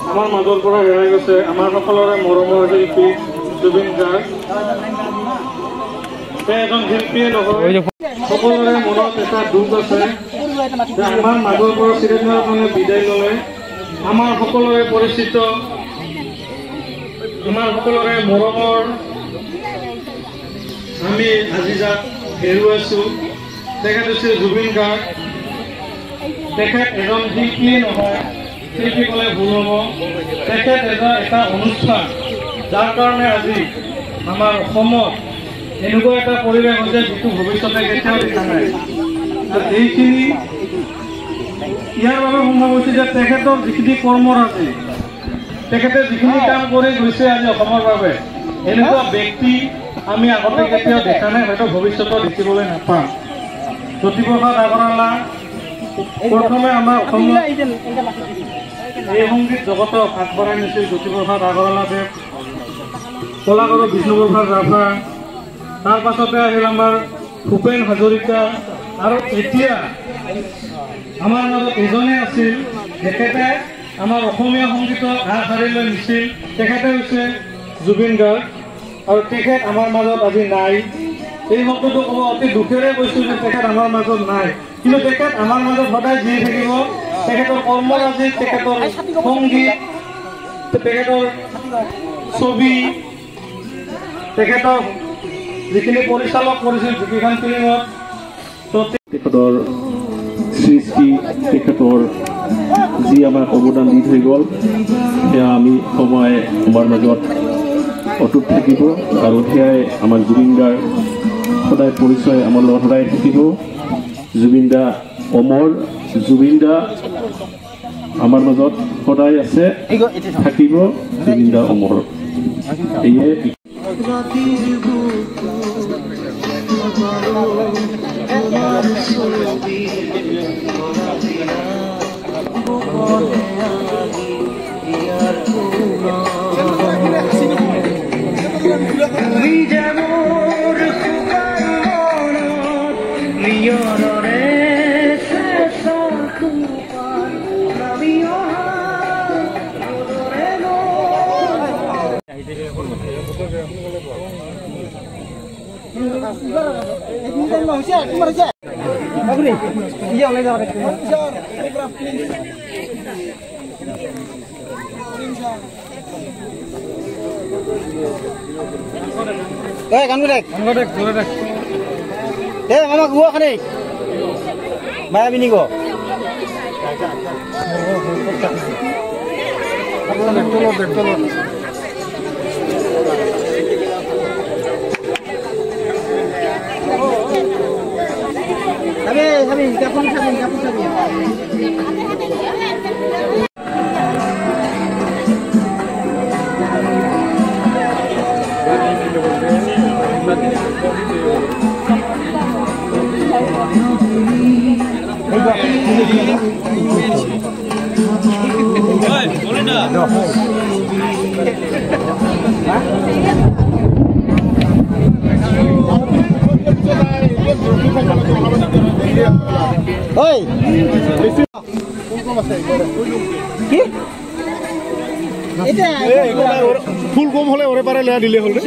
আমাৰ মাজৰ পৰা হেৰাই গৈছে আমাৰ সকলোৰে মৰমৰ শিল্পী জুবিন গাৰ্গ। এজন শিল্পীয়ে নহয় সকলোৰে মনত এটা দুখ আছে যে আমাৰ মাজৰ পৰা চিৰদিনৰ কাৰণে বিদায় ল'লে। আমাৰ সকলোৰে পৰিচিত আমাৰ সকলোৰে মৰমৰ আমি আজি যাক হেৰুৱাইছোঁ তেখেত হৈছে জুবিন গাৰ্গ। তেখেত এজন শিল্পীয়ে নহয়, শিল্পী ক'লে ভুল হ'ব। তেখেত এটা অনুষ্ঠান যাৰ কাৰণে আজি আমাৰ অসমত এনেকুৱা এটা পৰিৱেশ হৈছে যিটো ভৱিষ্যতে কেতিয়াও দেখা নাই। আৰু এইখিনি ইয়াৰ বাবে সম্ভৱ হৈছে যে তেখেতৰ যিখিনি কৰ্মৰাজি, তেখেতে যিখিনি কাম কৰি গৈছে আজি অসমৰ বাবে, এনেকুৱা ব্যক্তি আমি আগতে কেতিয়াও দেখা নাই, হয়তো ভৱিষ্যতে দেখিবলৈ নাপাম। জ্যোতিপ্ৰসাদ আগৰৱালা প্ৰথমে আমাৰ অসমত এই সংগীত জগতক আগবঢ়াই নিছিল জ্যোতিপ্ৰসাদ আগৰৱালাদেৱ, কলাগুৰু বিষ্ণুপ্ৰসাদ ৰাভা, তাৰ পাছতে আহিল আমাৰ ভূপেন হাজৰিকা। আৰু এতিয়া আমাৰ মাজত এজনে আছিল তেখেতে আমাৰ অসমীয়া সংগীতক আগশাৰীলৈ নিছিল, তেখেতে হৈছে জুবিন গাৰ্গ। আৰু তেখেত আমাৰ মাজত আজি নাই। এই শব্দটো ক'ব অতি দুখেৰে কৈছোঁ যে তেখেত আমাৰ মাজত নাই, কিন্তু তেখেত আমাৰ মাজত সদায় জীয়াই থাকিব। তেখেতৰ কৰ্মৰাজি, তেখেতৰ সংগীত, তেখেতৰ ছবি, তেখেতৰ যিখিনি পৰিচালক কৰিছিল যিকেইখন ফিল্মত, তেখেতৰ সৃষ্টি, তেখেতৰ যি আমাক অৱদান দি থৈ গ'ল সেয়া আমি সময় আমাৰ মাজত অটুট থাকিব। আৰু সেয়াই আমাৰ জুবিন দাৰ সদায় পৰিচয় আমাৰ লগত সদায় থাকিব। জুবিন দা অমৰ, জুবিন দা আমাৰ মাজত সদায় আছে, থাকিব। জুবিন দা অমৰ। এয়ে ফুল কম হলে ওৰে পাৰে লেয়া দিলে হল ৰে